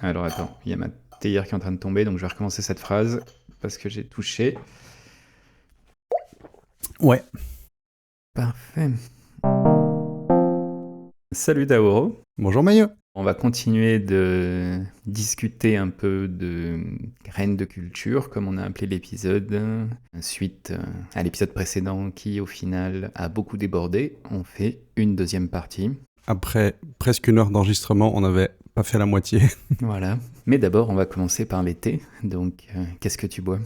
Alors attends, il y a ma théière qui est en train de tomber, donc je vais recommencer cette phrase parce que j'ai touché. Ouais. Parfait. Salut Daoro. Bonjour Maillot. On va continuer de discuter un peu de graines de culture, comme on a appelé l'épisode, suite à l'épisode précédent qui, au final, a beaucoup débordé. On fait une deuxième partie. Après presque une heure d'enregistrement, on n'avait pas fait la moitié. Voilà. Mais d'abord, on va commencer par l'été. Donc, qu'est-ce que tu bois?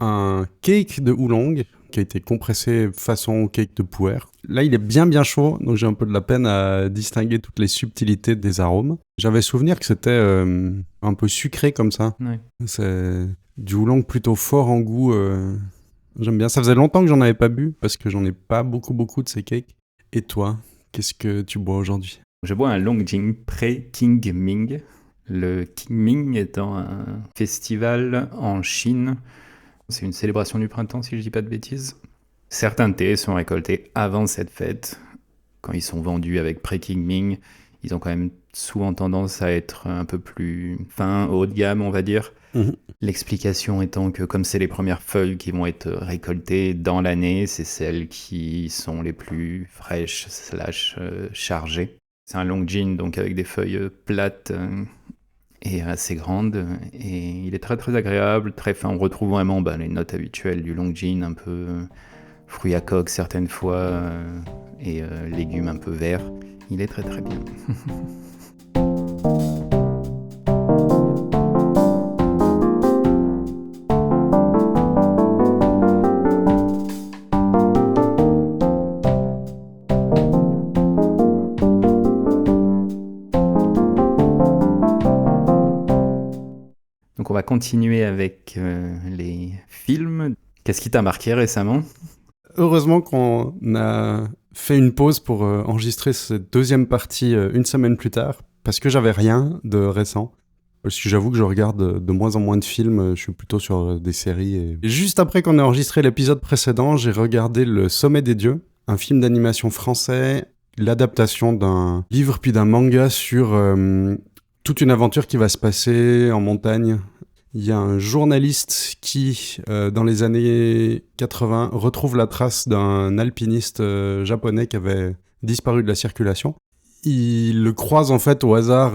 Un cake de oolong qui a été compressé façon cake de puer. Là, il est bien chaud, donc j'ai un peu de la peine à distinguer toutes les subtilités des arômes. J'avais souvenir que c'était un peu sucré comme ça. Ouais. C'est du oolong plutôt fort en goût. J'aime bien. Ça faisait longtemps que j'en avais pas bu parce que j'en ai pas beaucoup de ces cakes. Et toi, qu'est-ce que tu bois aujourd'hui? Je bois un Longjing pré-King Ming. Le King Ming étant un festival en Chine. C'est une célébration du printemps, si je dis pas de bêtises. Certains thés sont récoltés avant cette fête. Quand ils sont vendus avec pré-King Ming, ils ont quand même souvent tendance à être un peu plus fins, haut de gamme, on va dire. Mhm. L'explication étant que comme c'est les premières feuilles qui vont être récoltées dans l'année, c'est celles qui sont les plus fraîches slash chargées. C'est un long jean, donc avec des feuilles plates et assez grandes. Et il est très très agréable, très fin. On retrouve vraiment les notes habituelles du long jean, un peu fruits à coque certaines fois, et légumes un peu verts. Il est très très bien. Donc on va continuer avec les films. Qu'est-ce qui t'a marqué récemment? Heureusement qu'on a fait une pause pour enregistrer cette deuxième partie une semaine plus tard, parce que j'avais rien de récent. Parce que j'avoue que je regarde de moins en moins de films, je suis plutôt sur des séries. Et juste après qu'on ait enregistré l'épisode précédent, j'ai regardé Le Sommet des Dieux, un film d'animation français, l'adaptation d'un livre puis d'un manga sur toute une aventure qui va se passer en montagne. Il y a un journaliste qui, dans les années 80, retrouve la trace d'un alpiniste japonais qui avait disparu de la circulation. Il le croise en fait au hasard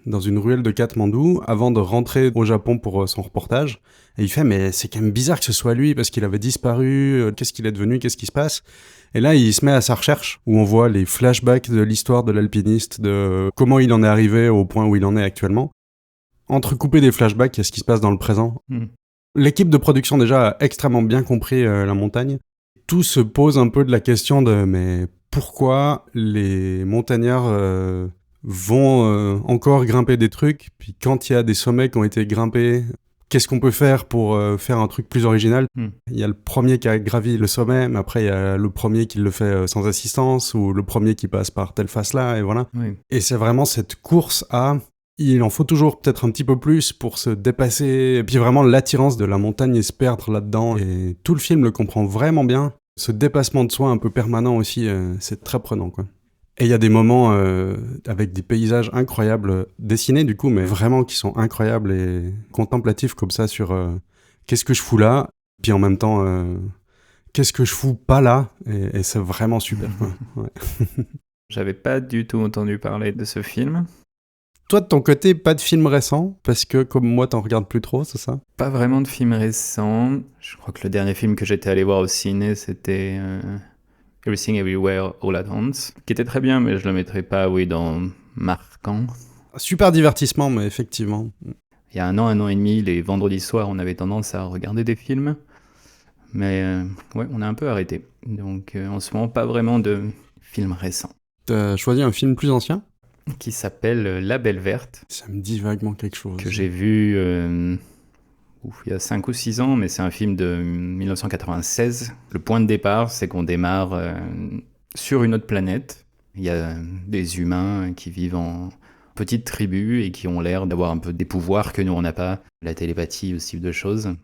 dans une ruelle de Katmandou avant de rentrer au Japon pour son reportage. Et il fait mais c'est quand même bizarre que ce soit lui parce qu'il avait disparu, qu'est-ce qu'il est devenu, qu'est-ce qui se passe? Et là il se met à sa recherche où on voit les flashbacks de l'histoire de l'alpiniste, de comment il en est arrivé au point où il en est actuellement. Entrecoupé des flashbacks, il y a ce qui se passe dans le présent. L'équipe de production déjà a extrêmement bien compris la montagne. Tout se pose un peu de la question de mais pourquoi les montagnards vont encore grimper des trucs, puis quand il y a des sommets qui ont été grimpés, qu'est-ce qu'on peut faire pour faire un truc plus original? Il y a le premier qui a gravi le sommet, mais après il y a le premier qui le fait sans assistance, ou le premier qui passe par telle face-là, et voilà. Oui. Et c'est vraiment cette course à il en faut toujours peut-être un petit peu plus pour se dépasser, et puis vraiment l'attirance de la montagne et se perdre là-dedans. Et tout le film le comprend vraiment bien. Ce dépassement de soi un peu permanent aussi, c'est très prenant, quoi. Et il y a des moments avec des paysages incroyables, dessinés du coup, mais vraiment qui sont incroyables et contemplatifs comme ça sur qu'est-ce que je fous là, puis en même temps, qu'est-ce que je fous pas là, et c'est vraiment super, quoi. Ouais. J'avais pas du tout entendu parler de ce film. Toi, de ton côté, pas de film récent, parce que comme moi, t'en regardes plus trop, c'est ça? Pas vraiment de film récent. Je crois que le dernier film que j'étais allé voir au ciné, c'était Everything Everywhere All at Once, qui était très bien, mais je le mettrais pas, oui, dans marquant. Super divertissement, mais effectivement. Il y a un an et demi, les vendredis soirs, on avait tendance à regarder des films, mais ouais, on a un peu arrêté. Donc en ce moment, pas vraiment de film récent. T'as choisi un film plus ancien? Qui s'appelle La Belle Verte, Ça me dit vaguement quelque chose. que j'ai vu il y a 5 ou 6 ans, mais c'est un film de 1996. Le point de départ, c'est qu'on démarre sur une autre planète. Il y a des humains qui vivent en petites tribus et qui ont l'air d'avoir un peu des pouvoirs que nous, on n'a pas. La télépathie, aussi de choses.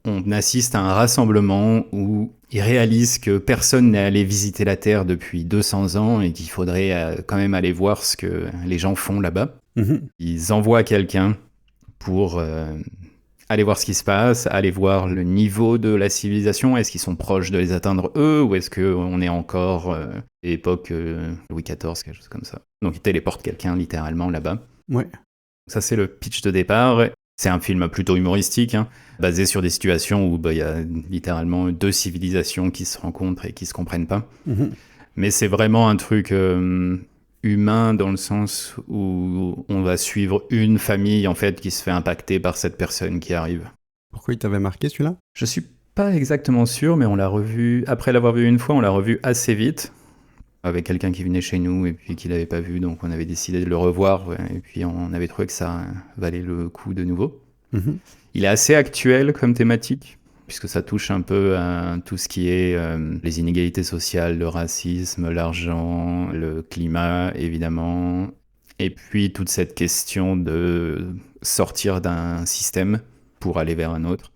On assiste à un rassemblement où ils réalisent que personne n'est allé visiter la Terre depuis 200 ans et qu'il faudrait quand même aller voir ce que les gens font là-bas. Ils envoient quelqu'un pour aller voir ce qui se passe, aller voir le niveau de la civilisation. Est-ce qu'ils sont proches de les atteindre eux, ou est-ce qu'on est encore époque Louis XIV, quelque chose comme ça. Donc ils téléportent quelqu'un littéralement là-bas. Ouais. Ça, c'est le pitch de départ. C'est un film plutôt humoristique, basé sur des situations où y a littéralement deux civilisations qui se rencontrent et qui se comprennent pas. Mais c'est vraiment un truc humain, dans le sens où on va suivre une famille en fait qui se fait impacter par cette personne qui arrive. Pourquoi il t'avait marqué celui-là ? Je suis pas exactement sûr, mais on l'a revu, après l'avoir vu une fois, on l'a revu assez vite, avec quelqu'un qui venait chez nous et puis qui l'avait pas vu, donc on avait décidé de le revoir, et puis on avait trouvé que ça valait le coup de nouveau. Il est assez actuel comme thématique, puisque ça touche un peu à tout ce qui est les inégalités sociales, le racisme, l'argent, le climat, évidemment, et puis toute cette question de sortir d'un système pour aller vers un autre.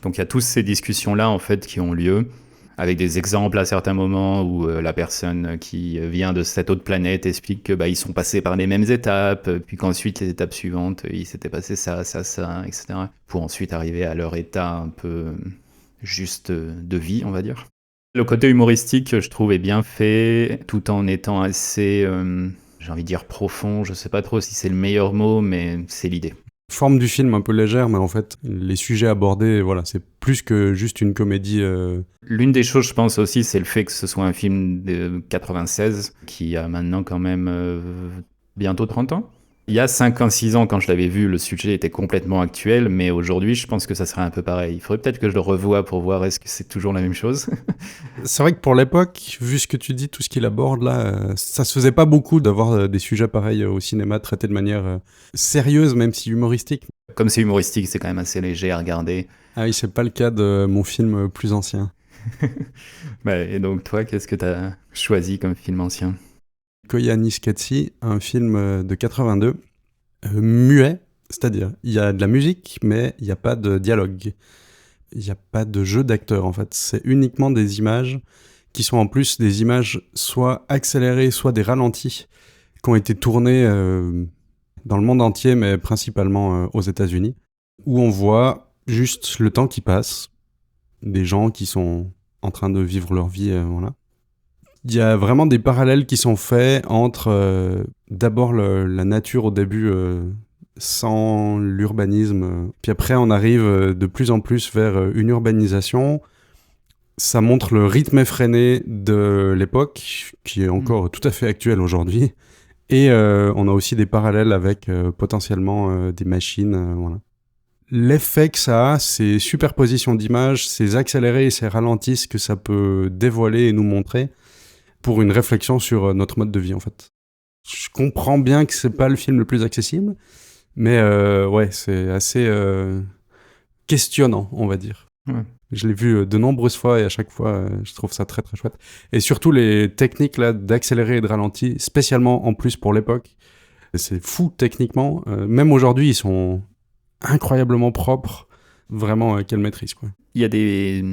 Donc il y a toutes ces discussions-là, en fait, qui ont lieu, avec des exemples à certains moments où la personne qui vient de cette autre planète explique que ils sont passés par les mêmes étapes, puis qu'ensuite les étapes suivantes, il s'était passé ça, etc. Pour ensuite arriver à leur état un peu juste de vie, on va dire. Le côté humoristique, je trouve, est bien fait, tout en étant assez, j'ai envie de dire profond, je sais pas trop si c'est le meilleur mot, mais c'est l'idée. Forme du film un peu légère, mais en fait, les sujets abordés, voilà, c'est plus que juste une comédie. L'une des choses, je pense aussi, c'est le fait que ce soit un film de 96, qui a maintenant quand même bientôt 30 ans. Il y a 5 ans, 6 ans, quand je l'avais vu, le sujet était complètement actuel, mais aujourd'hui, je pense que ça serait un peu pareil. Il faudrait peut-être que je le revoie pour voir est-ce que c'est toujours la même chose. C'est vrai que pour l'époque, vu ce que tu dis, tout ce qu'il aborde là, ça se faisait pas beaucoup d'avoir des sujets pareils au cinéma traités de manière sérieuse, même si humoristique. Comme c'est humoristique, c'est quand même assez léger à regarder. Ah oui, c'est pas le cas de mon film plus ancien. Et donc toi, qu'est-ce que t'as choisi comme film ancien ? Koyaanisqatsi, un film de 82, muet, c'est-à-dire il y a de la musique, mais il n'y a pas de dialogue. Il n'y a pas de jeu d'acteur, en fait. C'est uniquement des images qui sont en plus des images soit accélérées, soit des ralentis, qui ont été tournées dans le monde entier, mais principalement aux États-Unis, où on voit juste le temps qui passe, des gens qui sont en train de vivre leur vie, voilà. Il y a vraiment des parallèles qui sont faits entre d'abord la nature au début sans l'urbanisme, puis après on arrive de plus en plus vers une urbanisation. Ça montre le rythme effréné de l'époque, qui est encore tout à fait actuel aujourd'hui. Et on a aussi des parallèles avec potentiellement des machines, voilà. L'effet que ça a, ces superpositions d'images, ces accélérés et ces ralentis que ça peut dévoiler et nous montrer, pour une réflexion sur notre mode de vie, en fait. Je comprends bien que c'est pas le film le plus accessible, mais ouais, c'est assez questionnant, on va dire. Ouais. Je l'ai vu de nombreuses fois et à chaque fois, je trouve ça très très chouette. Et surtout les techniques là d'accélérer et de ralentir, spécialement en plus pour l'époque, c'est fou techniquement. Même aujourd'hui, ils sont incroyablement propres. Vraiment, quelle maîtrise, quoi. Il y a des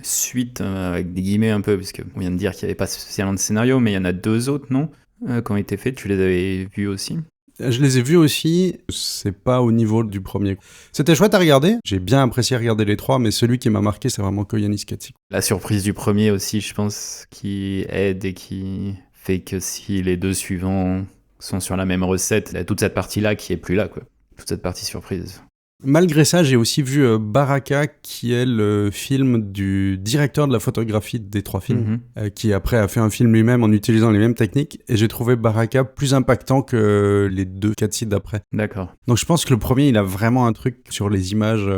suites, avec des guillemets un peu, parce qu'on vient de dire qu'il n'y avait pas spécialement de scénario, mais il y en a 2 autres, non ? Qui ont été faits, tu les avais vus aussi ? Je les ai vus aussi, c'est pas au niveau du premier. C'était chouette à regarder, j'ai bien apprécié regarder les 3, mais celui qui m'a marqué, c'est vraiment Koyaanisqatsi. La surprise du premier aussi, je pense, qui aide et qui fait que si les 2 suivants sont sur la même recette, il y a toute cette partie-là qui est plus là, quoi. Toute cette partie surprise. Malgré ça, j'ai aussi vu Baraka, qui est le film du directeur de la photographie des 3 films, qui après a fait un film lui-même en utilisant les mêmes techniques, et j'ai trouvé Baraka plus impactant que les 2 Qatsi d'après. D'accord. Donc je pense que le premier, il a vraiment un truc sur les images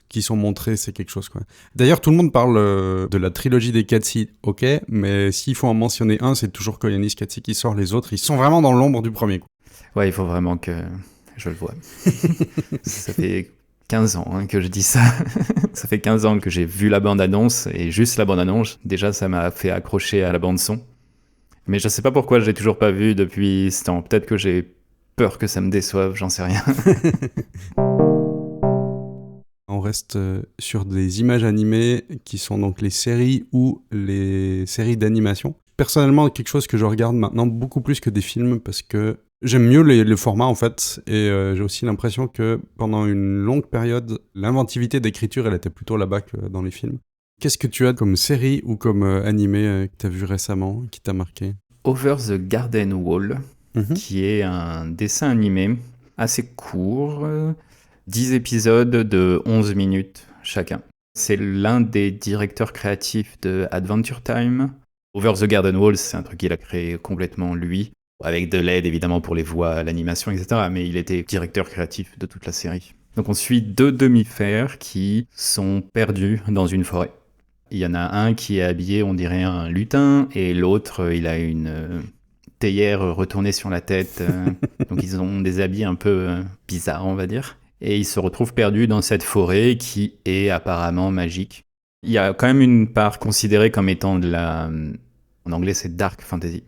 qui sont montrées, c'est quelque chose, quoi. D'ailleurs, tout le monde parle de la trilogie des Qatsi, ok, mais s'il faut en mentionner un, c'est toujours Koyaanisqatsi qui sort. Les autres, ils sont vraiment dans l'ombre du premier, quoi. Ouais, il faut vraiment que je le vois. Ça fait 15 ans que je dis ça. Ça fait 15 ans que j'ai vu la bande-annonce, et juste la bande-annonce, déjà ça m'a fait accrocher à la bande-son. Mais je sais pas pourquoi je l'ai toujours pas vu depuis ce temps. Peut-être que j'ai peur que ça me déçoive, j'en sais rien. On reste sur des images animées qui sont donc les séries ou les séries d'animation. Personnellement, quelque chose que je regarde maintenant beaucoup plus que des films parce que j'aime mieux les formats en fait, et j'ai aussi l'impression que pendant une longue période, l'inventivité d'écriture, elle était plutôt là-bas que dans les films. Qu'est-ce que tu as comme série ou comme animé que tu as vu récemment, qui t'a marqué ? Over the Garden Wall, qui est un dessin animé assez court, 10 épisodes de 11 minutes chacun. C'est l'un des directeurs créatifs de Adventure Time. Over the Garden Wall, c'est un truc qu'il a créé complètement lui, avec de l'aide évidemment pour les voix, l'animation, etc. Mais il était directeur créatif de toute la série. Donc on suit 2 demi-frères qui sont perdus dans une forêt. Il y en a un qui est habillé, on dirait un lutin, et l'autre, il a une théière retournée sur la tête. Donc ils ont des habits un peu bizarres, on va dire. Et ils se retrouvent perdus dans cette forêt qui est apparemment magique. Il y a quand même une part considérée comme étant de la... En anglais, c'est dark fantasy.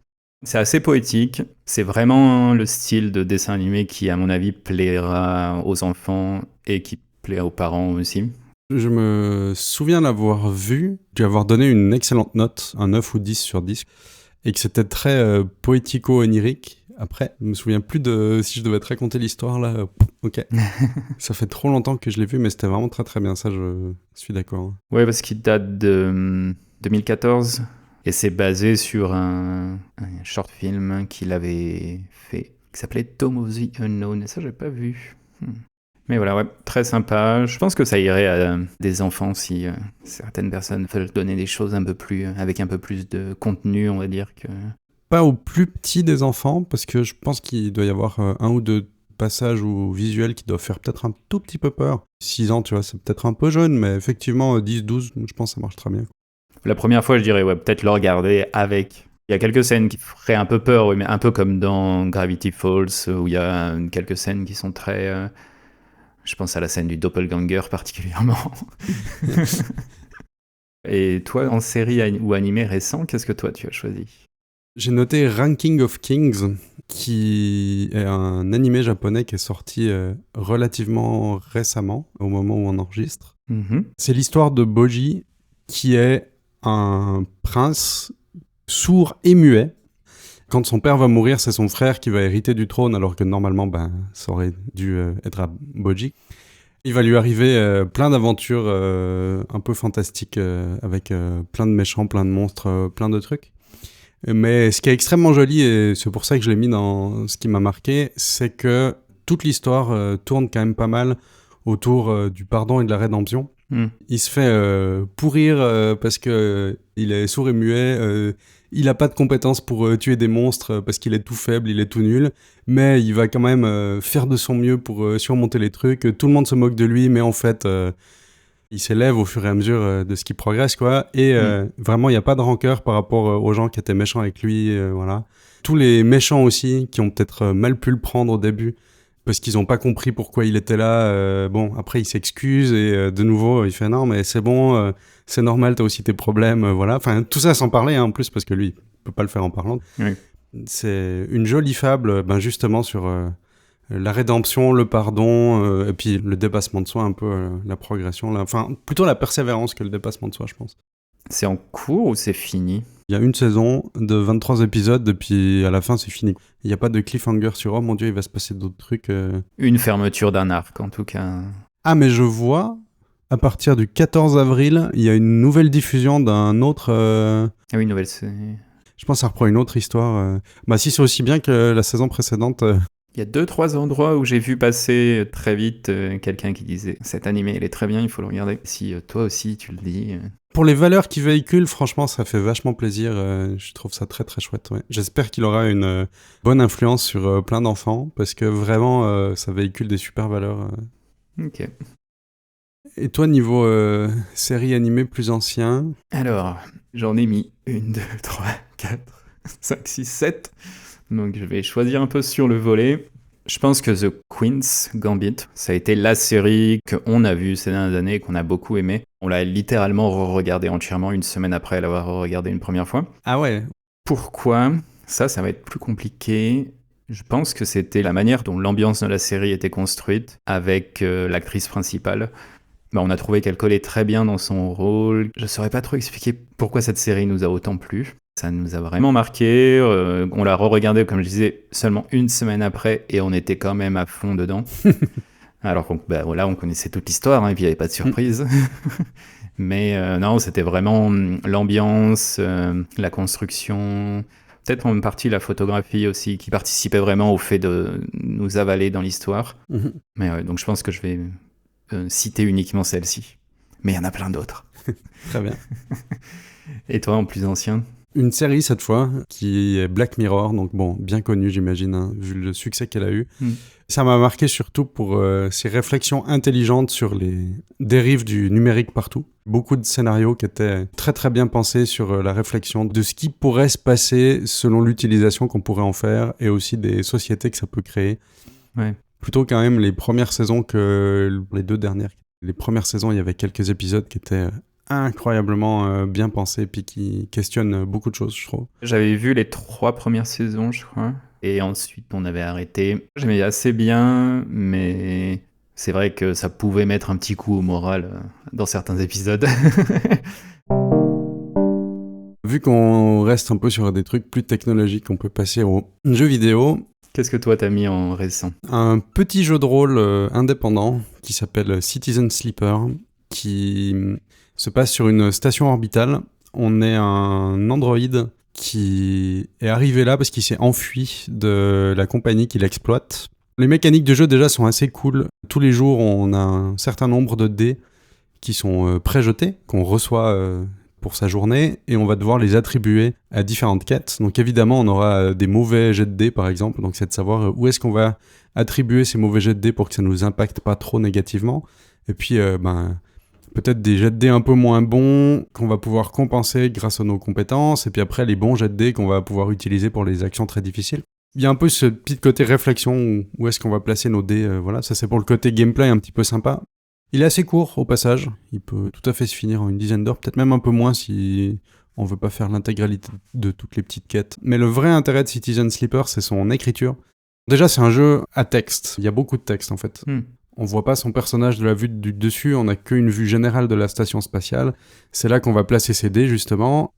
C'est assez poétique. C'est vraiment le style de dessin animé qui, à mon avis, plaira aux enfants et qui plaît aux parents aussi. Je me souviens l'avoir vu, lui avoir donné une excellente note, un 9 ou 10 sur 10, et que c'était très poético-onirique. Après, je me souviens plus de si je devais te raconter l'histoire là. Ok. Ça fait trop longtemps que je l'ai vu, mais c'était vraiment très très bien, ça je suis d'accord. Ouais, parce qu'il date de 2014 et c'est basé sur un short film qu'il avait fait qui s'appelait Tom of the Unknown, et ça j'ai pas vu. Mais voilà, ouais, très sympa. Je pense que ça irait à des enfants si certaines personnes veulent donner des choses un peu plus, avec un peu plus de contenu, on va dire que... Pas au plus petit des enfants, parce que je pense qu'il doit y avoir un ou deux passages ou visuels qui doivent faire peut-être un tout petit peu peur. 6 ans, tu vois, c'est peut-être un peu jeune, mais effectivement, 10, 12, je pense que ça marche très bien. La première fois, je dirais, ouais, peut-être le regarder avec... Il y a quelques scènes qui feraient un peu peur, oui, mais un peu comme dans Gravity Falls, où il y a quelques scènes qui sont très... Je pense à la scène du doppelganger particulièrement. Et toi, en série ou animé récent, qu'est-ce que toi tu as choisi ? J'ai noté Ranking of Kings, qui est un animé japonais qui est sorti relativement récemment, au moment où on enregistre. C'est l'histoire de Boji, qui est un prince sourd et muet. Quand son père va mourir, c'est son frère qui va hériter du trône, alors que normalement, ça aurait dû être à Boji. Il va lui arriver plein d'aventures un peu fantastiques, avec plein de méchants, plein de monstres, plein de trucs. Mais ce qui est extrêmement joli, et c'est pour ça que je l'ai mis dans ce qui m'a marqué, c'est que toute l'histoire tourne quand même pas mal autour du pardon et de la rédemption. Il se fait pourrir parce que il est sourd et muet, il a pas de compétences pour tuer des monstres parce qu'il est tout faible, il est tout nul, mais il va quand même faire de son mieux pour surmonter les trucs. Tout le monde se moque de lui, mais en fait... il s'élève au fur et à mesure de ce qu'il progresse, quoi. Et vraiment, il n'y a pas de rancœur par rapport aux gens qui étaient méchants avec lui, voilà. Tous les méchants aussi, qui ont peut-être mal pu le prendre au début, parce qu'ils n'ont pas compris pourquoi il était là. Bon, après, il s'excuse et de nouveau, il fait « Non, mais c'est bon, c'est normal, t'as aussi tes problèmes, voilà. » Enfin, tout ça sans parler, hein, en plus, parce que lui, il peut pas le faire en parlant. Oui. C'est une jolie fable, justement, sur... la rédemption, le pardon, et puis le dépassement de soi, un peu la progression. Enfin, plutôt la persévérance que le dépassement de soi, je pense. C'est en cours ou c'est fini ? Il y a une saison de 23 épisodes, et puis à la fin, c'est fini. Il n'y a pas de cliffhanger sur « Oh mon Dieu, il va se passer d'autres trucs. » Une fermeture d'un arc, en tout cas. Ah, mais je vois, à partir du 14 avril, il y a une nouvelle diffusion d'un autre... Ah oui, une nouvelle série. Je pense que ça reprend une autre histoire. Si c'est aussi bien que la saison précédente... Il y a 2-3 endroits où j'ai vu passer très vite quelqu'un qui disait « Cet animé, il est très bien, il faut le regarder. » Si toi aussi, tu le dis... Pour les valeurs qu'il véhicule, franchement, ça fait vachement plaisir. Je trouve ça très très chouette. Ouais. J'espère qu'il aura une bonne influence sur plein d'enfants, parce que vraiment, ça véhicule des super valeurs. Ok. Et toi, niveau série animée plus ancien ? Alors, j'en ai mis 1, 2, 3, 4, 5, 6, 7... Donc je vais choisir un peu sur le volet. Je pense que The Queen's Gambit, ça a été la série qu'on a vue ces dernières années et qu'on a beaucoup aimé. On l'a littéralement re-regardé entièrement une semaine après l'avoir re-regardé une première fois. Ah ouais ? Pourquoi ? Ça va être plus compliqué. Je pense que c'était la manière dont l'ambiance de la série était construite avec l'actrice principale. On a trouvé qu'elle collait très bien dans son rôle. Je saurais pas trop expliquer pourquoi cette série nous a autant plu. Ça nous a vraiment marqué. On l'a re-regardé, comme je disais, seulement une semaine après, et on était quand même à fond dedans. Alors qu'on on connaissait toute l'histoire, et puis il n'y avait pas de surprise. Mais non, c'était vraiment l'ambiance, la construction, peut-être en partie la photographie aussi, qui participait vraiment au fait de nous avaler dans l'histoire. Mais donc je pense que je vais citer uniquement celle-ci. Mais il y en a plein d'autres. Très bien. Et toi, en plus ancien ? Une série cette fois, qui est Black Mirror, donc bon, bien connue j'imagine, vu le succès qu'elle a eu. Ça m'a marqué surtout pour ses réflexions intelligentes sur les dérives du numérique partout. Beaucoup de scénarios qui étaient très très bien pensés sur la réflexion de ce qui pourrait se passer selon l'utilisation qu'on pourrait en faire, et aussi des sociétés que ça peut créer. Ouais. Plutôt quand même les premières saisons que les 2 dernières. Les premières saisons, il y avait quelques épisodes qui étaient incroyablement bien pensés, puis qui questionnent beaucoup de choses, je trouve. J'avais vu les 3 premières saisons, je crois, et ensuite on avait arrêté. J'aimais assez bien, mais c'est vrai que ça pouvait mettre un petit coup au moral dans certains épisodes. Vu qu'on reste un peu sur des trucs plus technologiques, on peut passer aux jeux vidéo. Qu'est-ce que toi t'as mis en récent ? Un petit jeu de rôle indépendant qui s'appelle Citizen Sleeper, qui se passe sur une station orbitale. On est un androïde qui est arrivé là parce qu'il s'est enfui de la compagnie qui l'exploite. Les mécaniques de jeu déjà sont assez cool. Tous les jours, on a un certain nombre de dés qui sont préjetés, qu'on reçoit pour sa journée, et on va devoir les attribuer à différentes quêtes. Donc évidemment, on aura des mauvais jets de dés, par exemple, donc c'est de savoir où est-ce qu'on va attribuer ces mauvais jets de dés pour que ça ne nous impacte pas trop négativement. Et puis, peut-être des jets de dés un peu moins bons qu'on va pouvoir compenser grâce à nos compétences, et puis après, les bons jets de dés qu'on va pouvoir utiliser pour les actions très difficiles. Il y a un peu ce petit côté réflexion, où est-ce qu'on va placer nos dés, voilà, ça c'est pour le côté gameplay un petit peu sympa. Il est assez court au passage, il peut tout à fait se finir en une dizaine d'heures, peut-être même un peu moins si on veut pas faire l'intégralité de toutes les petites quêtes. Mais le vrai intérêt de Citizen Sleeper, c'est son écriture. Déjà, c'est un jeu à texte, il y a beaucoup de texte en fait. On voit pas son personnage de la vue du dessus, on a qu'une vue générale de la station spatiale. C'est là qu'on va placer ses dés justement.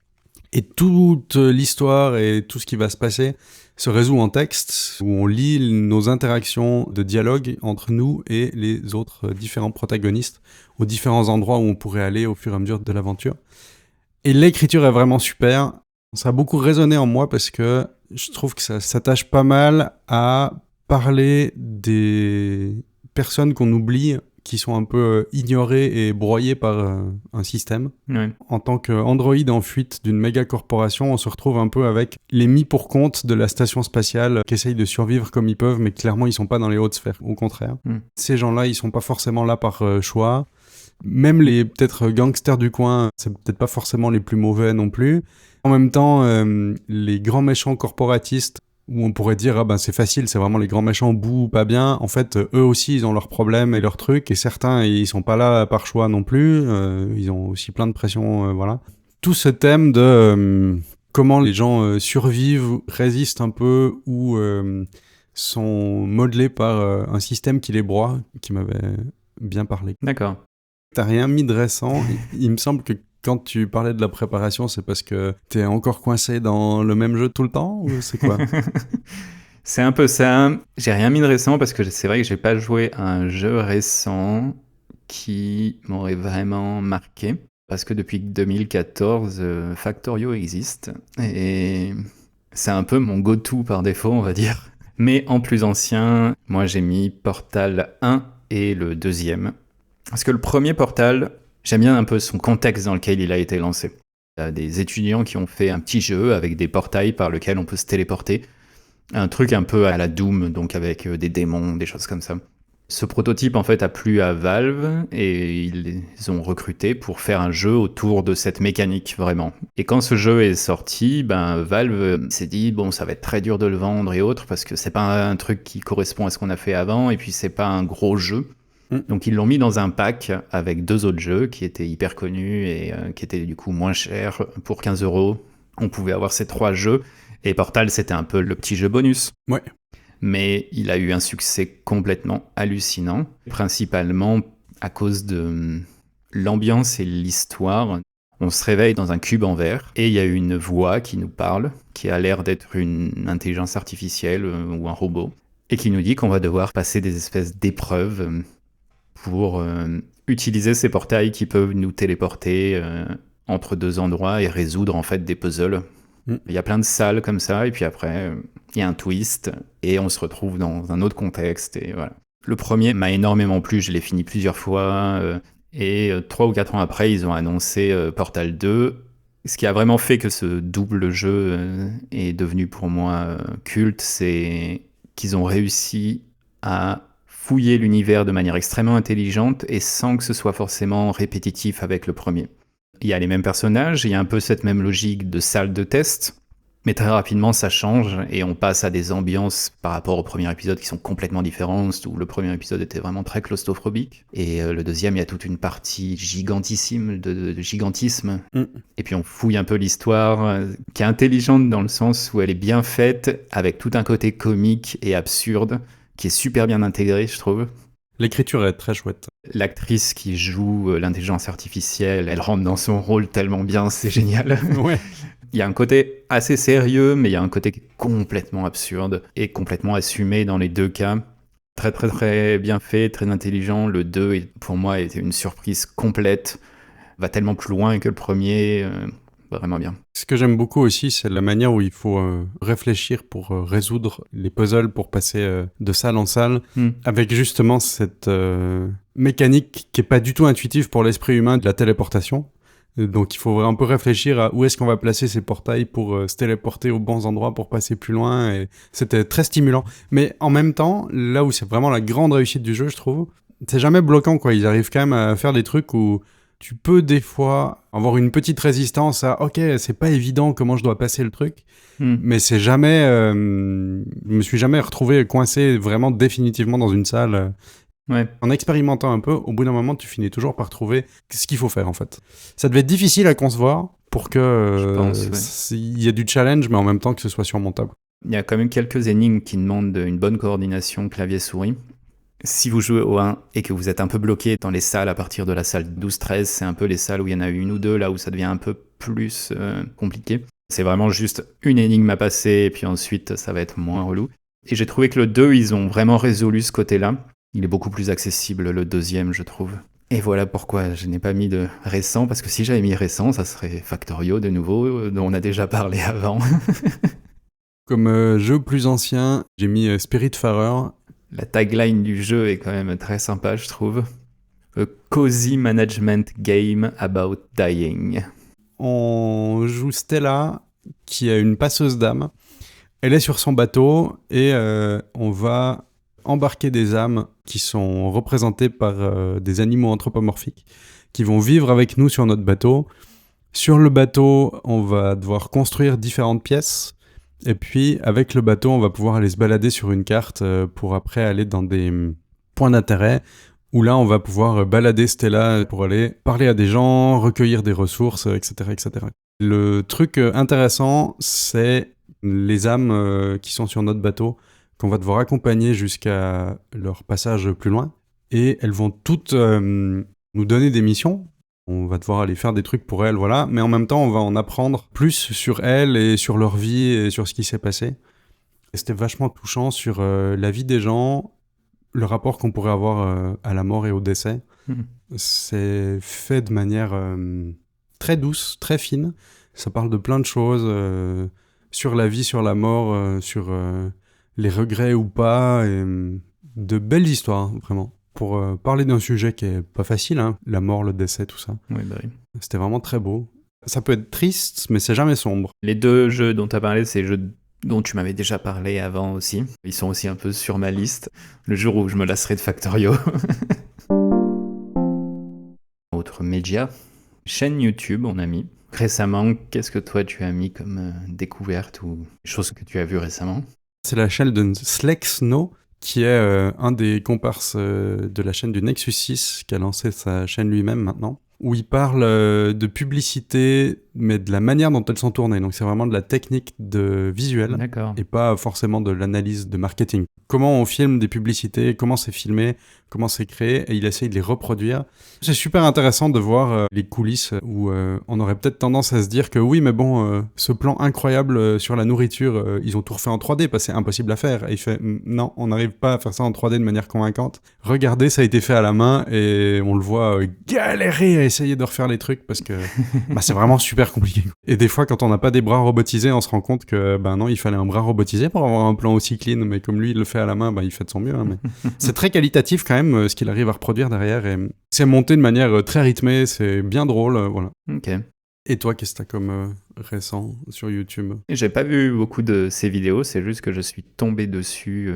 Et toute l'histoire et tout ce qui va se passer se résout en texte, où on lit nos interactions de dialogue entre nous et les autres différents protagonistes, aux différents endroits où on pourrait aller au fur et à mesure de l'aventure. Et l'écriture est vraiment super. Ça a beaucoup résonné en moi parce que je trouve que ça s'attache pas mal à parler des personnes qu'on oublie, qui sont un peu ignorées et broyées par un système. Ouais. En tant qu'androïde en fuite d'une méga corporation, on se retrouve un peu avec les mis pour compte de la station spatiale qui essayent de survivre comme ils peuvent, mais clairement ils sont pas dans les hautes sphères, au contraire. Ces gens-là, ils sont pas forcément là par choix. Même les peut-être gangsters du coin, c'est peut-être pas forcément les plus mauvais non plus. En même temps, les grands méchants corporatistes, où on pourrait dire c'est facile, c'est vraiment les grands méchants bout pas bien. En fait, eux aussi, ils ont leurs problèmes et leurs trucs, et certains, ils sont pas là par choix non plus. Ils ont aussi plein de pression, voilà. Tout ce thème de comment les gens survivent, résistent un peu, ou sont modelés par un système qui les broie, qui m'avait bien parlé. D'accord. T'as rien mis de récent. Il me semble que quand tu parlais de la préparation, c'est parce que t'es encore coincé dans le même jeu tout le temps, ou c'est quoi ? C'est un peu ça. J'ai rien mis de récent parce que c'est vrai que j'ai pas joué à un jeu récent qui m'aurait vraiment marqué. Parce que depuis 2014, Factorio existe. Et c'est un peu mon go-to par défaut, on va dire. Mais en plus ancien, moi j'ai mis Portal 1 et le deuxième. Parce que le premier Portal, j'aime bien un peu son contexte dans lequel il a été lancé. Il y a des étudiants qui ont fait un petit jeu avec des portails par lesquels on peut se téléporter. Un truc un peu à la Doom, donc avec des démons, des choses comme ça. Ce prototype, en fait, a plu à Valve et ils les ont recrutés pour faire un jeu autour de cette mécanique, vraiment. Et quand ce jeu est sorti, Valve s'est dit, bon, ça va être très dur de le vendre et autres, parce que c'est pas un truc qui correspond à ce qu'on a fait avant, et puis c'est pas un gros jeu. Donc ils l'ont mis dans un pack avec 2 autres jeux qui étaient hyper connus et qui étaient du coup moins chers. Pour 15 €, on pouvait avoir ces 3 jeux. Et Portal, c'était un peu le petit jeu bonus. Ouais. Mais il a eu un succès complètement hallucinant. Principalement à cause de l'ambiance et l'histoire. On se réveille dans un cube en verre et il y a une voix qui nous parle, qui a l'air d'être une intelligence artificielle ou un robot, et qui nous dit qu'on va devoir passer des espèces d'épreuves pour utiliser ces portails qui peuvent nous téléporter entre deux endroits et résoudre en fait des puzzles. Il y a plein de salles comme ça, et puis après, il y a un twist, et on se retrouve dans un autre contexte, et voilà. Le premier m'a énormément plu, je l'ai fini plusieurs fois, et 3 ou 4 ans après, ils ont annoncé Portal 2, ce qui a vraiment fait que ce double jeu est devenu pour moi culte, c'est qu'ils ont réussi à fouiller l'univers de manière extrêmement intelligente, et sans que ce soit forcément répétitif avec le premier. Il y a les mêmes personnages, il y a un peu cette même logique de salle de test, mais très rapidement ça change et on passe à des ambiances par rapport au premier épisode qui sont complètement différentes, où le premier épisode était vraiment très claustrophobique, et le deuxième, il y a toute une partie gigantissime de gigantisme, et puis on fouille un peu l'histoire, qui est intelligente dans le sens où elle est bien faite, avec tout un côté comique et absurde, qui est super bien intégré, je trouve. L'écriture est très chouette. L'actrice qui joue l'intelligence artificielle, elle rentre dans son rôle tellement bien, c'est génial. Ouais. Il y a un côté assez sérieux, mais il y a un côté complètement absurde et complètement assumé dans les deux cas. Très très très bien fait, très intelligent. Le 2, pour moi, était une surprise complète. Va tellement plus loin que le premier. Vraiment bien. Ce que j'aime beaucoup aussi, c'est la manière où il faut réfléchir pour résoudre les puzzles, pour passer de salle en salle, avec justement cette mécanique qui est pas du tout intuitive pour l'esprit humain de la téléportation. Donc il faut un peu réfléchir à où est-ce qu'on va placer ces portails pour se téléporter aux bons endroits pour passer plus loin, et c'était très stimulant. Mais en même temps, là où c'est vraiment la grande réussite du jeu, je trouve, c'est jamais bloquant, quoi. Ils arrivent quand même à faire des trucs où tu peux des fois avoir une petite résistance à « Ok, c'est pas évident comment je dois passer le truc », mais c'est jamais... je me suis jamais retrouvé coincé vraiment définitivement dans une salle. Ouais. En expérimentant un peu, au bout d'un moment, tu finis toujours par trouver ce qu'il faut faire, en fait. Ça devait être difficile à concevoir pour que y ait du challenge, mais en même temps que ce soit surmontable. Il y a quand même quelques énigmes qui demandent une bonne coordination clavier-souris. Si vous jouez au 1 et que vous êtes un peu bloqué dans les salles à partir de la salle 12-13, c'est un peu les salles où il y en a une ou deux, là où ça devient un peu plus compliqué. C'est vraiment juste une énigme à passer, et puis ensuite ça va être moins relou. Et j'ai trouvé que le 2, ils ont vraiment résolu ce côté-là. Il est beaucoup plus accessible, le deuxième, je trouve. Et voilà pourquoi je n'ai pas mis de récent, parce que si j'avais mis récent, ça serait Factorio de nouveau, dont on a déjà parlé avant. Comme jeu plus ancien, j'ai mis Spiritfarer. La tagline du jeu est quand même très sympa, je trouve. A cozy management game about dying. On joue Stella, qui a une passeuse d'âme. Elle est sur son bateau, et on va embarquer des âmes qui sont représentées par des animaux anthropomorphiques, qui vont vivre avec nous sur notre bateau. Sur le bateau, on va devoir construire différentes pièces. Et puis, avec le bateau, on va pouvoir aller se balader sur une carte pour après aller dans des points d'intérêt, où là, on va pouvoir balader Stella pour aller parler à des gens, recueillir des ressources, etc., etc. Le truc intéressant, c'est les âmes qui sont sur notre bateau, qu'on va devoir accompagner jusqu'à leur passage plus loin. Et elles vont toutes nous donner des missions. On va devoir aller faire des trucs pour elles, voilà. Mais en même temps, on va en apprendre plus sur elles et sur leur vie et sur ce qui s'est passé. Et c'était vachement touchant sur la vie des gens, le rapport qu'on pourrait avoir à la mort et au décès. C'est fait de manière très douce, très fine. Ça parle de plein de choses sur la vie, sur la mort, sur les regrets ou pas. Et, de belles histoires, vraiment. Pour parler d'un sujet qui est pas facile, hein, la mort, le décès, tout ça. Oui, bah oui. C'était vraiment très beau. Ça peut être triste, mais c'est jamais sombre. Les deux jeux dont tu as parlé, c'est les jeux dont tu m'avais déjà parlé avant aussi. Ils sont aussi un peu sur ma liste. Le jour où je me lasserai de Factorio. Autre média, chaîne YouTube, on a mis. Récemment, qu'est-ce que toi tu as mis comme découverte ou chose que tu as vu récemment? C'est la chaîne de Slexno, qui est un des comparses de la chaîne du Nexus 6, qui a lancé sa chaîne lui-même maintenant, où il parle de publicité, mais de la manière dont elles sont tournées. Donc c'est vraiment de la technique de visuel, D'accord. et pas forcément de l'analyse de marketing. comment on filme des publicités, comment c'est filmé, comment c'est créé, et il essaye de les reproduire. C'est super intéressant de voir les coulisses où on aurait peut-être tendance à se dire que oui, mais bon, ce plan incroyable sur la nourriture, ils ont tout refait en 3D parce que c'est impossible à faire. Et il fait, non, on n'arrive pas à faire ça en 3D de manière convaincante. Regardez, ça a été fait à la main et on le voit galérer à essayer de refaire les trucs parce que c'est vraiment super compliqué. Et des fois, quand on n'a pas des bras robotisés, on se rend compte que non, il fallait un bras robotisé pour avoir un plan aussi clean, mais comme lui, il le fait à la main, il fait de son mieux. Hein, mais c'est très qualitatif quand même ce qu'il arrive à reproduire derrière et c'est monté de manière très rythmée, c'est bien drôle, voilà. Ok. Et toi, qu'est-ce que t'as comme récent sur YouTube? J'ai pas vu beaucoup de ces vidéos, c'est juste que je suis tombé dessus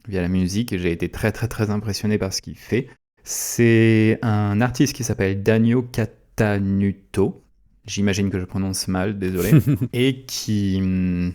via la musique et j'ai été très très très impressionné par ce qu'il fait. C'est un artiste qui s'appelle Danio Catanuto, j'imagine que je prononce mal, désolé, et qui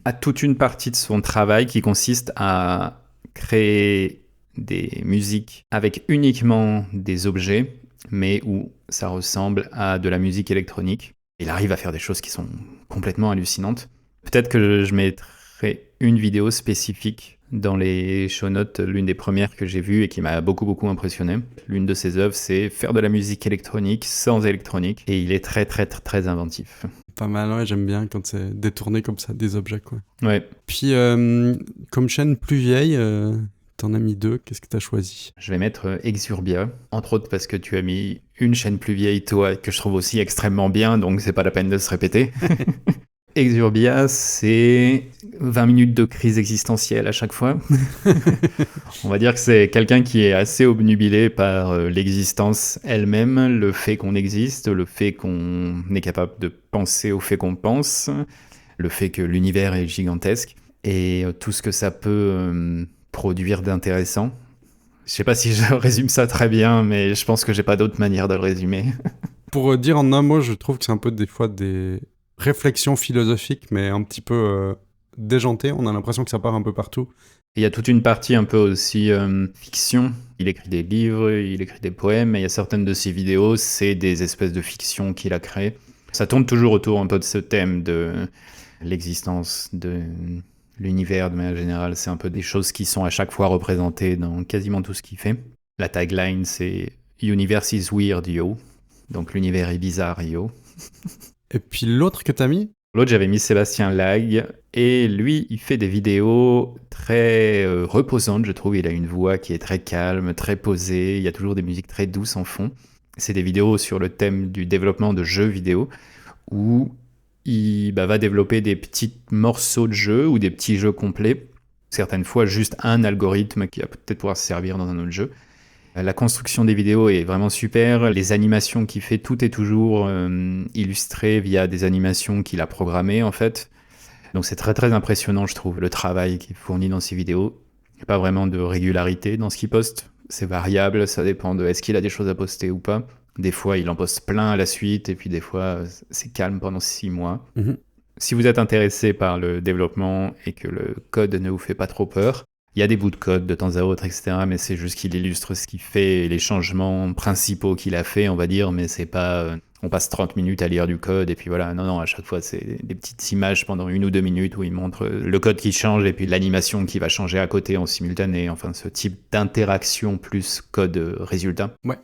a toute une partie de son travail qui consiste à créer des musiques avec uniquement des objets, mais où ça ressemble à de la musique électronique. Il arrive à faire des choses qui sont complètement hallucinantes. Peut-être que je mettrai une vidéo spécifique dans les show notes, l'une des premières que j'ai vues et qui m'a beaucoup beaucoup impressionné. L'une de ses œuvres, c'est faire de la musique électronique sans électronique, et il est très très très, très inventif. Pas mal, ouais, j'aime bien quand c'est détourné comme ça, des objets, quoi. Ouais. Puis, comme chaîne plus vieille, t'en as mis 2, qu'est-ce que t'as choisi? Je vais mettre Exurbia, entre autres parce que tu as mis une chaîne plus vieille, toi, que je trouve aussi extrêmement bien, donc c'est pas la peine de se répéter. Exurbia, c'est 20 minutes de crise existentielle à chaque fois. On va dire que c'est quelqu'un qui est assez obnubilé par l'existence elle-même, le fait qu'on existe, le fait qu'on est capable de penser au fait qu'on pense, le fait que l'univers est gigantesque, et tout ce que ça peut produire d'intéressant. Je sais pas si je résume ça très bien, mais je pense que j'ai pas d'autre manière de le résumer. Pour dire en un mot, je trouve que c'est un peu des fois des réflexions philosophiques, mais un petit peu déjantées. On a l'impression que ça part un peu partout. Il y a toute une partie un peu aussi fiction. Il écrit des livres, il écrit des poèmes, et il y a certaines de ses vidéos, c'est des espèces de fiction qu'il a créées. Ça tourne toujours autour un peu de ce thème de l'existence, de l'univers de manière générale. C'est un peu des choses qui sont à chaque fois représentées dans quasiment tout ce qu'il fait. La tagline, c'est « Universe is weird, yo ». Donc l'univers est bizarre, yo. Et puis l'autre que t'as mis? L'autre, j'avais mis Sébastien Lag, et lui, il fait des vidéos très reposantes, je trouve. Il a une voix qui est très calme, très posée, il y a toujours des musiques très douces en fond. C'est des vidéos sur le thème du développement de jeux vidéo, où il va développer des petits morceaux de jeux ou des petits jeux complets. Certaines fois, juste un algorithme qui va peut-être pouvoir se servir dans un autre jeu. La construction des vidéos est vraiment super. Les animations qu'il fait, tout est toujours illustré via des animations qu'il a programmées, en fait. Donc c'est très très impressionnant, je trouve, le travail qu'il fournit dans ses vidéos. Il n'y a pas vraiment de régularité dans ce qu'il poste. C'est variable, ça dépend de est-ce qu'il a des choses à poster ou pas. Des fois, il en poste plein à la suite, et puis des fois, c'est calme pendant 6 mois. Mm-hmm. Si vous êtes intéressé par le développement et que le code ne vous fait pas trop peur, il y a des bouts de code de temps à autre, etc. Mais c'est juste qu'il illustre ce qu'il fait et les changements principaux qu'il a fait, on va dire. Mais c'est pas... on passe 30 minutes à lire du code et puis voilà. Non, à chaque fois, c'est des petites images pendant 1 ou 2 minutes où il montre le code qui change et puis l'animation qui va changer à côté en simultané. Enfin, ce type d'interaction plus code-résultat. Ouais.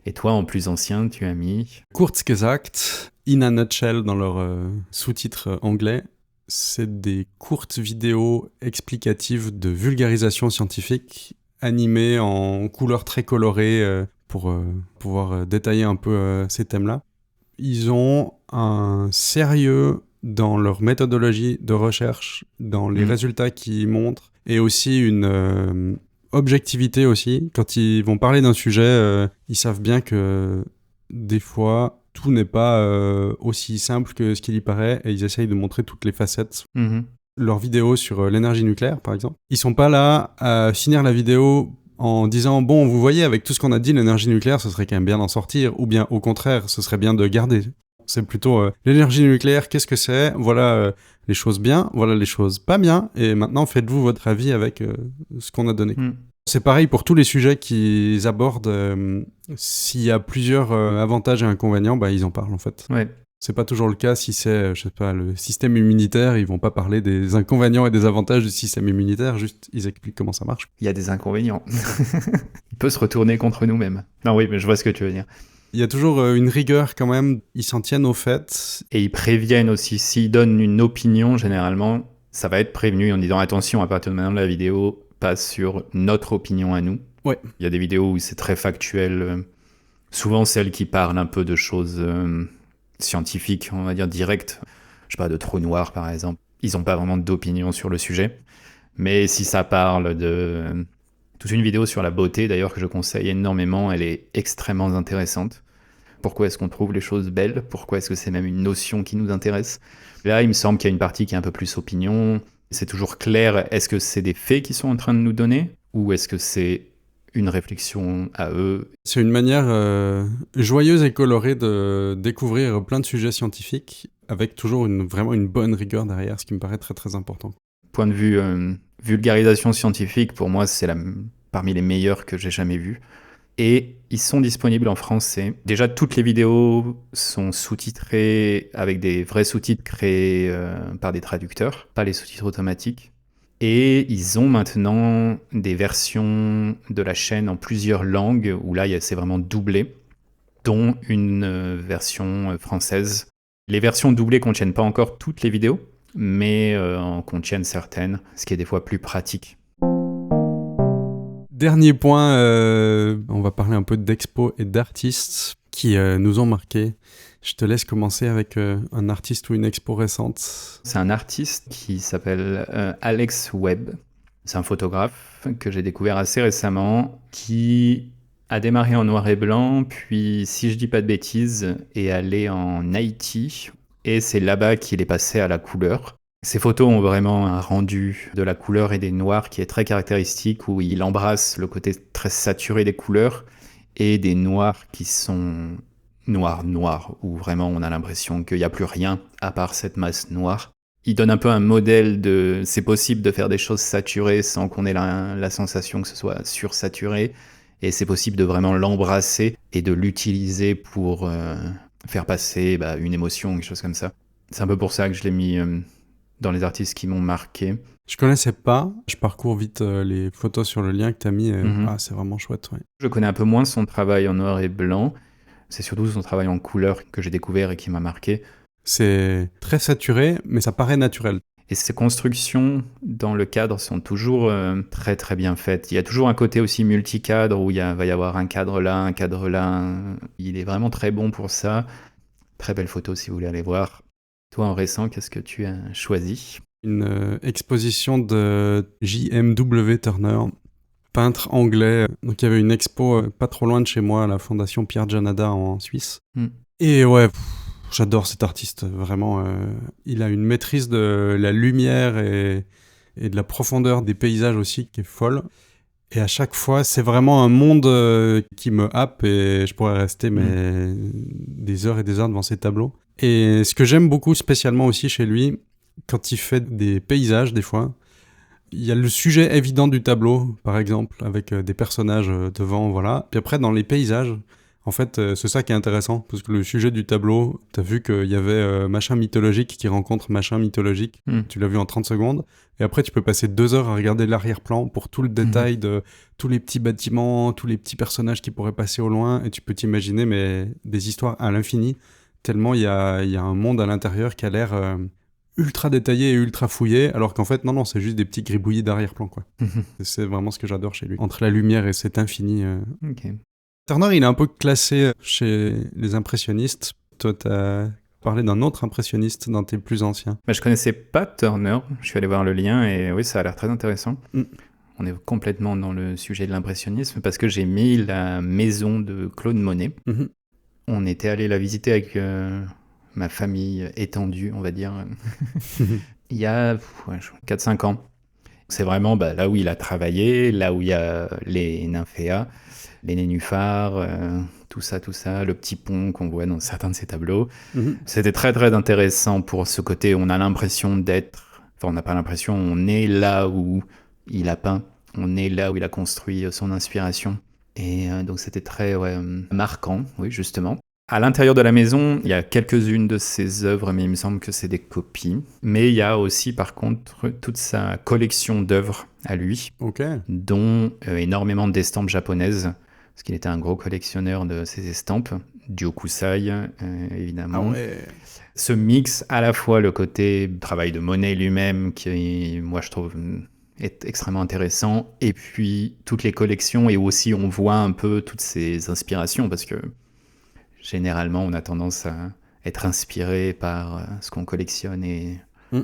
Et toi, en plus ancien, tu as mis... Kurzgesagt, in a nutshell dans leur sous-titre anglais. C'est des courtes vidéos explicatives de vulgarisation scientifique animées en couleurs très colorées pour pouvoir détailler un peu ces thèmes-là. Ils ont un sérieux dans leur méthodologie de recherche, dans les résultats qu'ils montrent, et aussi une objectivité aussi. Quand ils vont parler d'un sujet, ils savent bien que des fois... tout n'est pas aussi simple que ce qu'il y paraît, et ils essayent de montrer toutes les facettes. Mm-hmm. Leurs vidéos sur l'énergie nucléaire, par exemple, ils sont pas là à finir la vidéo en disant « Bon, vous voyez, avec tout ce qu'on a dit, l'énergie nucléaire, ce serait quand même bien d'en sortir », ou bien au contraire, ce serait bien de garder. C'est plutôt l'énergie nucléaire, qu'est-ce que c'est? Voilà les choses bien, voilà les choses pas bien, et maintenant faites-vous votre avis avec ce qu'on a donné. C'est pareil pour tous les sujets qu'ils abordent. S'il y a plusieurs avantages et inconvénients, ils en parlent en fait. Ouais. C'est pas toujours le cas si c'est, je sais pas, le système immunitaire. Ils vont pas parler des inconvénients et des avantages du système immunitaire, juste ils expliquent comment ça marche. Il y a des inconvénients. Il peut se retourner contre nous-mêmes. Non, oui, mais je vois ce que tu veux dire. Il y a toujours une rigueur quand même, ils s'en tiennent au fait. Et ils préviennent aussi, s'ils donnent une opinion, généralement, ça va être prévenu en disant attention, à partir de maintenant, la vidéo passe sur notre opinion à nous. Ouais. Il y a des vidéos où c'est très factuel, souvent celles qui parlent un peu de choses scientifiques, on va dire directes. Je sais pas, de trous noirs par exemple. Ils n'ont pas vraiment d'opinion sur le sujet. Mais si ça parle de toute une vidéo sur la beauté, d'ailleurs, que je conseille énormément, elle est extrêmement intéressante. Pourquoi est-ce qu'on trouve les choses belles? Pourquoi est-ce que c'est même une notion qui nous intéresse? Là, il me semble qu'il y a une partie qui est un peu plus opinion. C'est toujours clair, est-ce que c'est des faits qu'ils sont en train de nous donner? Ou est-ce que c'est une réflexion à eux? C'est une manière joyeuse et colorée de découvrir plein de sujets scientifiques, avec toujours vraiment une bonne rigueur derrière, ce qui me paraît très très important. Point de vue vulgarisation scientifique, pour moi, c'est parmi les meilleurs que j'ai jamais vus. Et ils sont disponibles en français. Déjà, toutes les vidéos sont sous-titrées avec des vrais sous-titres créés par des traducteurs, pas les sous-titres automatiques. Et ils ont maintenant des versions de la chaîne en plusieurs langues, où là, c'est vraiment doublé, dont une version française. Les versions doublées contiennent pas encore toutes les vidéos, mais en contiennent certaines, ce qui est des fois plus pratique. Dernier point, on va parler un peu d'expos et d'artistes qui nous ont marqués. Je te laisse commencer avec un artiste ou une expo récente. C'est un artiste qui s'appelle Alex Webb. C'est un photographe que j'ai découvert assez récemment, qui a démarré en noir et blanc, puis, si je dis pas de bêtises, est allé en Haïti, et c'est là-bas qu'il est passé à la couleur. Ces photos ont vraiment un rendu de la couleur et des noirs qui est très caractéristique, où il embrasse le côté très saturé des couleurs et des noirs qui sont noirs, où vraiment on a l'impression qu'il n'y a plus rien à part cette masse noire. Il donne un peu un modèle de c'est possible de faire des choses saturées sans qu'on ait la sensation que ce soit sursaturé, et c'est possible de vraiment l'embrasser et de l'utiliser pour faire passer une émotion, quelque chose comme ça. C'est un peu pour ça que je l'ai mis dans les artistes qui m'ont marqué. Je connaissais pas, je parcours vite les photos sur le lien que tu as mis. C'est vraiment chouette, ouais. Je connais un peu moins son travail en noir et blanc. C'est surtout son travail en couleur que j'ai découvert et qui m'a marqué. C'est très saturé, mais ça paraît naturel. Et ses constructions dans le cadre sont toujours très très bien faites. Il y a toujours un côté aussi multicadre où va y avoir un cadre là, un cadre là. Il est vraiment très bon pour ça. Très belle photo si vous voulez aller voir. Toi, en récent, qu'est-ce que tu as choisi? Une exposition de J.M.W. Turner, peintre anglais. Donc il y avait une expo pas trop loin de chez moi à la Fondation Pierre Janada en Suisse. Et ouais, j'adore cet artiste, vraiment. Il a une maîtrise de la lumière et de la profondeur des paysages aussi qui est folle. Et à chaque fois, c'est vraiment un monde qui me happe et je pourrais rester des heures et des heures devant ses tableaux. Et ce que j'aime beaucoup spécialement aussi chez lui, quand il fait des paysages des fois, il y a le sujet évident du tableau, par exemple, avec des personnages devant, voilà. Puis après, dans les paysages, en fait, c'est ça qui est intéressant, parce que le sujet du tableau, t'as vu qu'il y avait machin mythologique qui rencontre machin mythologique, tu l'as vu en 30 secondes, et après tu peux passer 2 heures à regarder l'arrière-plan pour tout le détail de tous les petits bâtiments, tous les petits personnages qui pourraient passer au loin, et tu peux t'imaginer mais des histoires à l'infini, tellement il y a un monde à l'intérieur qui a l'air ultra détaillé et ultra fouillé, alors qu'en fait, non, c'est juste des petits gribouillis d'arrière-plan, quoi. C'est vraiment ce que j'adore chez lui. Entre la lumière et cet infini... Ok. Turner, il est un peu classé chez les impressionnistes. Toi, t'as parlé d'un autre impressionniste dans tes plus anciens. Je connaissais pas Turner, je suis allé voir le lien et oui, ça a l'air très intéressant. On est complètement dans le sujet de l'impressionnisme parce que j'ai mis la maison de Claude Monet. On était allé la visiter avec ma famille étendue, on va dire, il y a 4-5 ans. C'est vraiment là où il a travaillé, là où il y a les nymphéas, les nénuphars, tout ça, le petit pont qu'on voit dans certains de ses tableaux. C'était très très intéressant pour ce côté, on a l'impression d'être, enfin on n'a pas l'impression, on est là où il a peint, on est là où il a construit son inspiration. Et donc c'était très marquant, oui justement. À l'intérieur de la maison, il y a quelques-unes de ses œuvres, mais il me semble que c'est des copies. Mais il y a aussi, par contre, toute sa collection d'œuvres à lui, Ok. dont énormément d'estampes japonaises, parce qu'il était un gros collectionneur de ces estampes, du Hokusai, évidemment. Ah ouais. Ce mix, à la fois le côté travail de Monet lui-même, qui, moi, je trouve est extrêmement intéressant, et puis toutes les collections, et aussi on voit un peu toutes ces inspirations, parce que généralement, on a tendance à être inspiré par ce qu'on collectionne et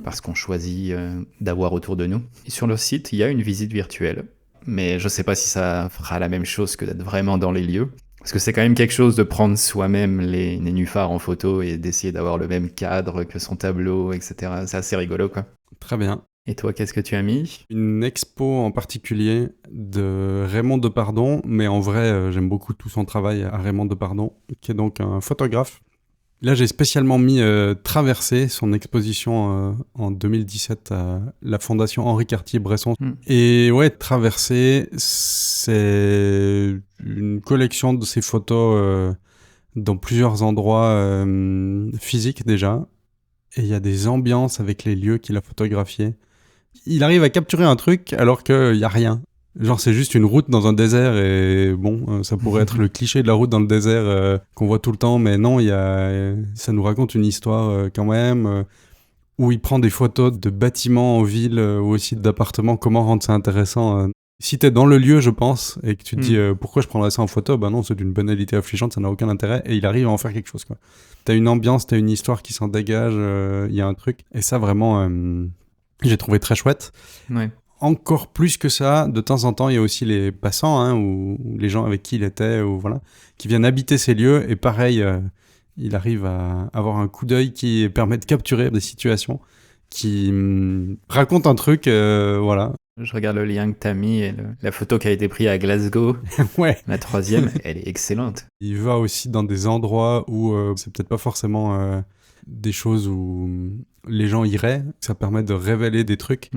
par ce qu'on choisit d'avoir autour de nous. Et sur le site, il y a une visite virtuelle, mais je ne sais pas si ça fera la même chose que d'être vraiment dans les lieux. Parce que c'est quand même quelque chose de prendre soi-même les nénuphars en photo et d'essayer d'avoir le même cadre que son tableau, etc. C'est assez rigolo, quoi. Très bien. Et toi, qu'est-ce que tu as mis ? Une expo en particulier de Raymond Depardon, mais en vrai, j'aime beaucoup tout son travail à Raymond Depardon, qui est donc un photographe. Là, j'ai spécialement mis Traversée, son exposition en 2017 à la Fondation Henri Cartier-Bresson. Et ouais, Traversée, c'est une collection de ses photos dans plusieurs endroits physiques déjà. Et il y a des ambiances avec les lieux qu'il a photographiés. Il arrive à capturer un truc alors qu'il n'y a rien. Genre, c'est juste une route dans un désert et bon, ça pourrait être le cliché de la route dans le désert qu'on voit tout le temps, mais non, ça nous raconte une histoire quand même, où il prend des photos de bâtiments en ville ou aussi d'appartements. Comment rendre ça intéressant Si t'es dans le lieu, je pense, et que tu te dis pourquoi je prendrais ça en photo, bah non, c'est d'une banalité affligeante, ça n'a aucun intérêt, et il arrive à en faire quelque chose, quoi. T'as une ambiance, t'as une histoire qui s'en dégage, il y a un truc, et ça vraiment, j'ai trouvé très chouette. Ouais. Encore plus que ça, de temps en temps, il y a aussi les passants, hein, ou les gens avec qui il était, ou voilà, qui viennent habiter ces lieux, et pareil, il arrive à avoir un coup d'œil qui permet de capturer des situations, qui racontent un truc, voilà. Je regarde le lien que tu as mis et la photo qui a été prise à Glasgow, Ouais. la 3e, elle est excellente. Il va aussi dans des endroits où c'est peut-être pas forcément des choses où les gens iraient. Ça permet de révéler des trucs.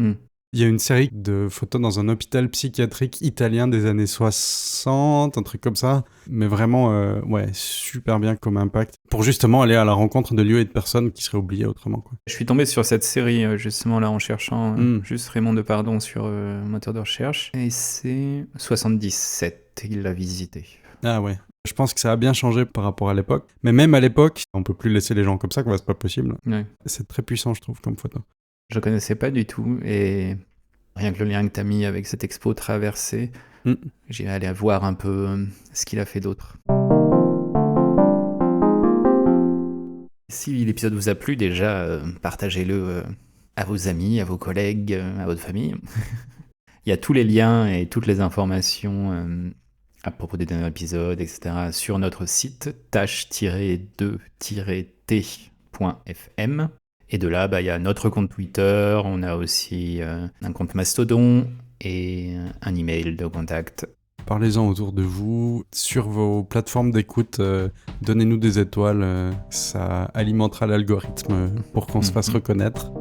Il y a une série de photos dans un hôpital psychiatrique italien des années 60, un truc comme ça. Mais vraiment, ouais, super bien comme impact. Pour justement aller à la rencontre de lieux et de personnes qui seraient oubliées autrement, quoi. Je suis tombé sur cette série, justement, là, en cherchant juste Raymond Depardon sur moteur de recherche. Et c'est 77 qu'il l'a visité. Ah ouais. Je pense que ça a bien changé par rapport à l'époque. Mais même à l'époque, on peut plus laisser les gens comme ça, quoi, c'est pas possible. Ouais. C'est très puissant, je trouve, comme photo. Je connaissais pas du tout, et rien que le lien que tu as mis avec cette expo Traversée, j'irai aller voir un peu ce qu'il a fait d'autre. Si l'épisode vous a plu, déjà, partagez-le à vos amis, à vos collègues, à votre famille. Il y a tous les liens et toutes les informations à propos des derniers épisodes, etc. sur notre site tâche-2-t.fm. Et de là, il y a notre compte Twitter, on a aussi un compte Mastodon et un email de contact. Parlez-en autour de vous, sur vos plateformes d'écoute, donnez-nous des étoiles, ça alimentera l'algorithme pour qu'on se fasse reconnaître.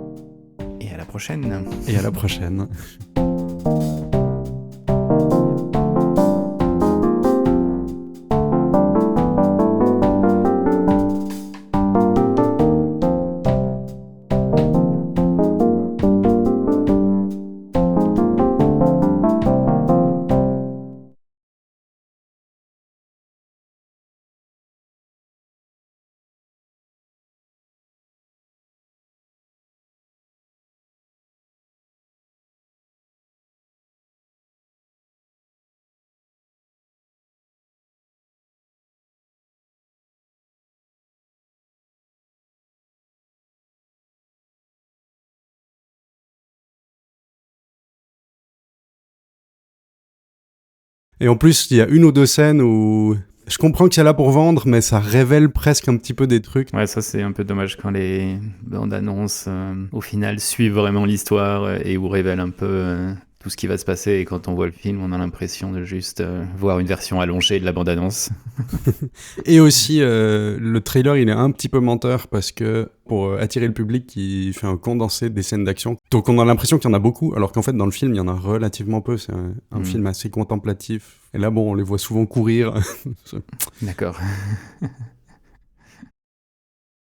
Et à la prochaine. Et à la prochaine. Et en plus, il y a une ou deux scènes où je comprends que c'est là pour vendre, mais ça révèle presque un petit peu des trucs. Ouais, ça c'est un peu dommage quand les bandes annonces, au final, suivent vraiment l'histoire et vous révèlent un peu tout ce qui va se passer. Et quand on voit le film, on a l'impression de juste voir une version allongée de la bande annonce. Et aussi, le trailer, il est un petit peu menteur parce que pour attirer le public, il fait un condensé des scènes d'action. Donc on a l'impression qu'il y en a beaucoup, alors qu'en fait dans le film, il y en a relativement peu. C'est un film assez contemplatif. Et là, bon, on les voit souvent courir. D'accord.